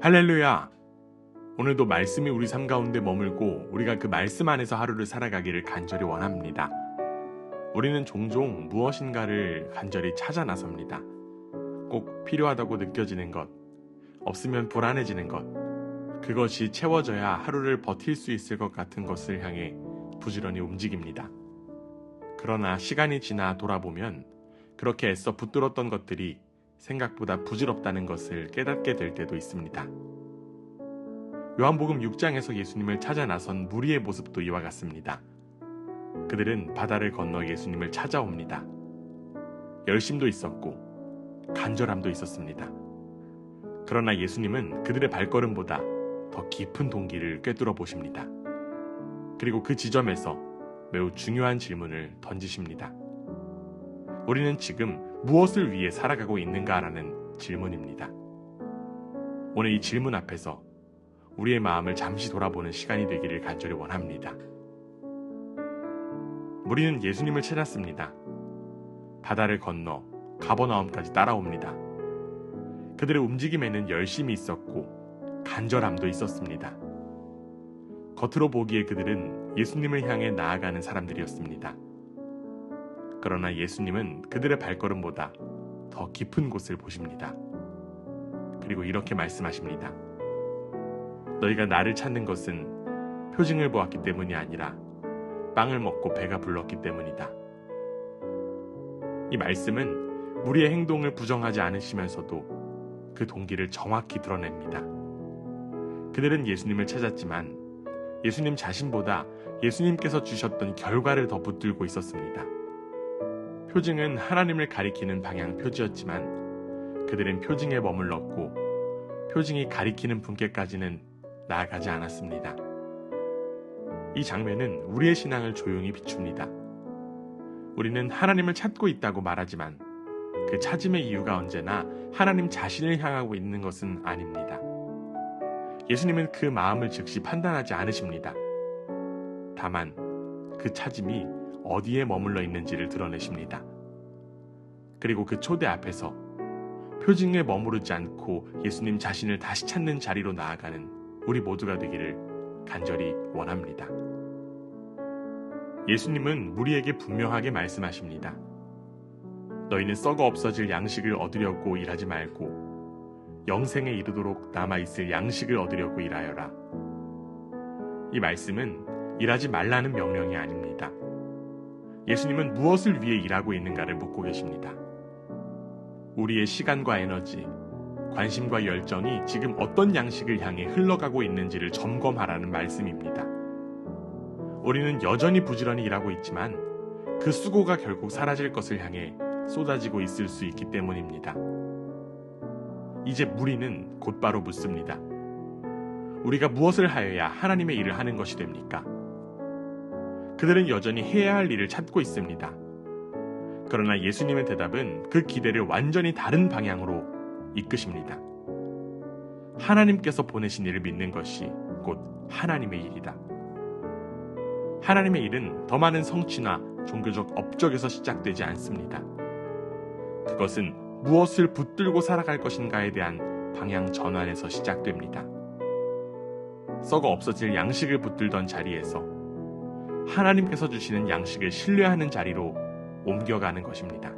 할렐루야! 오늘도 말씀이 우리 삶 가운데 머물고 우리가 그 말씀 안에서 하루를 살아가기를 간절히 원합니다. 우리는 종종 무엇인가를 간절히 찾아 나섭니다. 꼭 필요하다고 느껴지는 것, 없으면 불안해지는 것, 그것이 채워져야 하루를 버틸 수 있을 것 같은 것을 향해 부지런히 움직입니다. 그러나 시간이 지나 돌아보면 그렇게 애써 붙들었던 것들이 생각보다 부질없다는 것을 깨닫게 될 때도 있습니다. 요한복음 6장에서 예수님을 찾아 나선 무리의 모습도 이와 같습니다. 그들은 바다를 건너 예수님을 찾아옵니다. 열심도 있었고 간절함도 있었습니다. 그러나 예수님은 그들의 발걸음보다 더 깊은 동기를 꿰뚫어 보십니다. 그리고 그 지점에서 매우 중요한 질문을 던지십니다. 우리는 지금 무엇을 위해 살아가고 있는가라는 질문입니다. 오늘 이 질문 앞에서 우리의 마음을 잠시 돌아보는 시간이 되기를 간절히 원합니다. 무리는 예수님을 찾았습니다. 바다를 건너 가버나움까지 따라옵니다. 그들의 움직임에는 열심이 있었고 간절함도 있었습니다. 겉으로 보기에 그들은 예수님을 향해 나아가는 사람들이었습니다. 그러나 예수님은 그들의 발걸음보다 더 깊은 곳을 보십니다. 그리고 이렇게 말씀하십니다. 너희가 나를 찾는 것은 표징을 보았기 때문이 아니라 빵을 먹고 배가 불렀기 때문이다. 이 말씀은 무리의 행동을 부정하지 않으시면서도 그 동기를 정확히 드러냅니다. 그들은 예수님을 찾았지만 예수님 자신보다 예수님께서 주셨던 결과를 더 붙들고 있었습니다. 표징은 하나님을 가리키는 방향 표지였지만 그들은 표징에 머물렀고 표징이 가리키는 분께까지는 나아가지 않았습니다. 이 장면은 우리의 신앙을 조용히 비춥니다. 우리는 하나님을 찾고 있다고 말하지만 그 찾음의 이유가 언제나 하나님 자신을 향하고 있는 것은 아닙니다. 예수님은 그 마음을 즉시 판단하지 않으십니다. 다만 그 찾음이 어디에 머물러 있는지를 드러내십니다. 그리고 그 초대 앞에서 표징에 머무르지 않고 예수님 자신을 다시 찾는 자리로 나아가는 우리 모두가 되기를 간절히 원합니다. 예수님은 무리에게 분명하게 말씀하십니다. 너희는 썩어 없어질 양식을 얻으려고 일하지 말고 영생에 이르도록 남아있을 양식을 얻으려고 일하여라. 이 말씀은 일하지 말라는 명령이 아닙니다. 예수님은 무엇을 위해 일하고 있는가를 묻고 계십니다. 우리의 시간과 에너지, 관심과 열정이 지금 어떤 양식을 향해 흘러가고 있는지를 점검하라는 말씀입니다. 우리는 여전히 부지런히 일하고 있지만 그 수고가 결국 사라질 것을 향해 쏟아지고 있을 수 있기 때문입니다. 이제 무리는 곧바로 묻습니다. 우리가 무엇을 하여야 하나님의 일을 하는 것이 됩니까? 그들은 여전히 해야 할 일을 찾고 있습니다. 그러나 예수님의 대답은 그 기대를 완전히 다른 방향으로 이끄십니다. 하나님께서 보내신 일을 믿는 것이 곧 하나님의 일이다. 하나님의 일은 더 많은 성취나 종교적 업적에서 시작되지 않습니다. 그것은 무엇을 붙들고 살아갈 것인가에 대한 방향 전환에서 시작됩니다. 썩어 없어질 양식을 붙들던 자리에서 하나님께서 주시는 양식을 신뢰하는 자리로 옮겨가는 것입니다.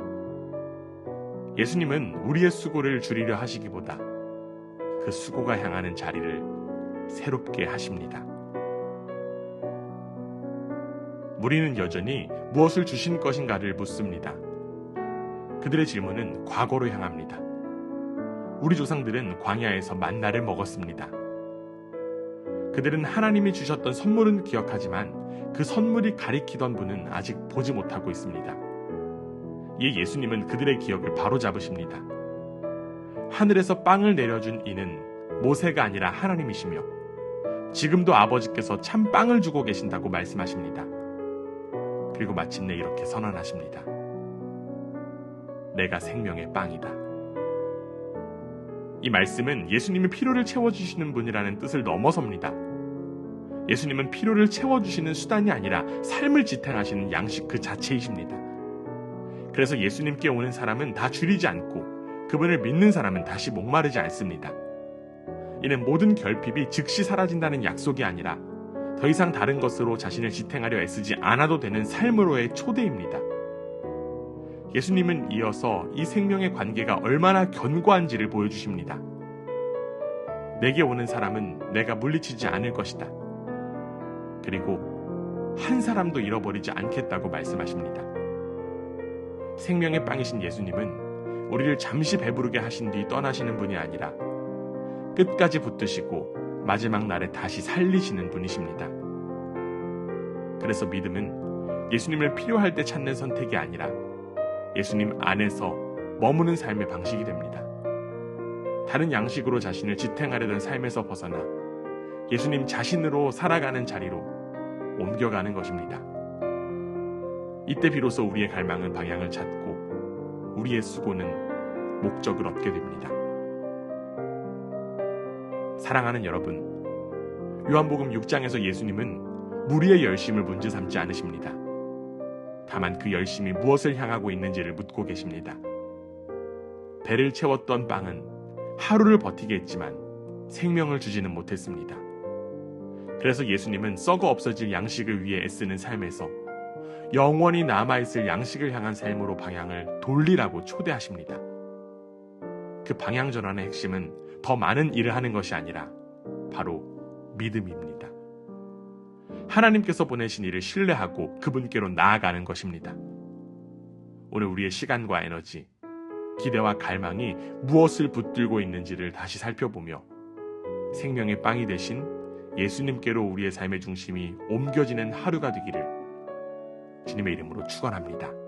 예수님은 우리의 수고를 줄이려 하시기보다 그 수고가 향하는 자리를 새롭게 하십니다. 무리는 여전히 무엇을 주신 것인가를 묻습니다. 그들의 질문은 과거로 향합니다. 우리 조상들은 광야에서 만나를 먹었습니다. 그들은 하나님이 주셨던 선물은 기억하지만 그 선물이 가리키던 분은 아직 보지 못하고 있습니다. 이에 예수님은 그들의 기억을 바로잡으십니다. 하늘에서 빵을 내려준 이는 모세가 아니라 하나님이시며 지금도 아버지께서 참 빵을 주고 계신다고 말씀하십니다. 그리고 마침내 이렇게 선언하십니다. 내가 생명의 빵이다. 이 말씀은 예수님이 필요를 채워주시는 분이라는 뜻을 넘어섭니다. 예수님은 필요를 채워주시는 수단이 아니라 삶을 지탱하시는 양식 그 자체이십니다. 그래서 예수님께 오는 사람은 다 줄이지 않고 그분을 믿는 사람은 다시 목마르지 않습니다. 이는 모든 결핍이 즉시 사라진다는 약속이 아니라 더 이상 다른 것으로 자신을 지탱하려 애쓰지 않아도 되는 삶으로의 초대입니다. 예수님은 이어서 이 생명의 관계가 얼마나 견고한지를 보여주십니다. 내게 오는 사람은 내가 물리치지 않을 것이다. 그리고 한 사람도 잃어버리지 않겠다고 말씀하십니다. 생명의 빵이신 예수님은 우리를 잠시 배부르게 하신 뒤 떠나시는 분이 아니라 끝까지 붙드시고 마지막 날에 다시 살리시는 분이십니다. 그래서 믿음은 예수님을 필요할 때 찾는 선택이 아니라 예수님 안에서 머무는 삶의 방식이 됩니다. 다른 양식으로 자신을 지탱하려던 삶에서 벗어나 예수님 자신으로 살아가는 자리로 옮겨가는 것입니다. 이때 비로소 우리의 갈망은 방향을 찾고 우리의 수고는 목적을 얻게 됩니다. 사랑하는 여러분, 요한복음 6장에서 예수님은 무리의 열심을 문제 삼지 않으십니다. 다만 그 열심이 무엇을 향하고 있는지를 묻고 계십니다. 배를 채웠던 빵은 하루를 버티게 했지만 생명을 주지는 못했습니다. 그래서 예수님은 썩어 없어질 양식을 위해 애쓰는 삶에서 영원히 남아있을 양식을 향한 삶으로 방향을 돌리라고 초대하십니다. 그 방향 전환의 핵심은 더 많은 일을 하는 것이 아니라 바로 믿음입니다. 하나님께서 보내신 일을 신뢰하고 그분께로 나아가는 것입니다. 오늘 우리의 시간과 에너지, 기대와 갈망이 무엇을 붙들고 있는지를 다시 살펴보며 생명의 빵이 되신 예수님께로 우리의 삶의 중심이 옮겨지는 하루가 되기를 주님의 이름으로 축원합니다.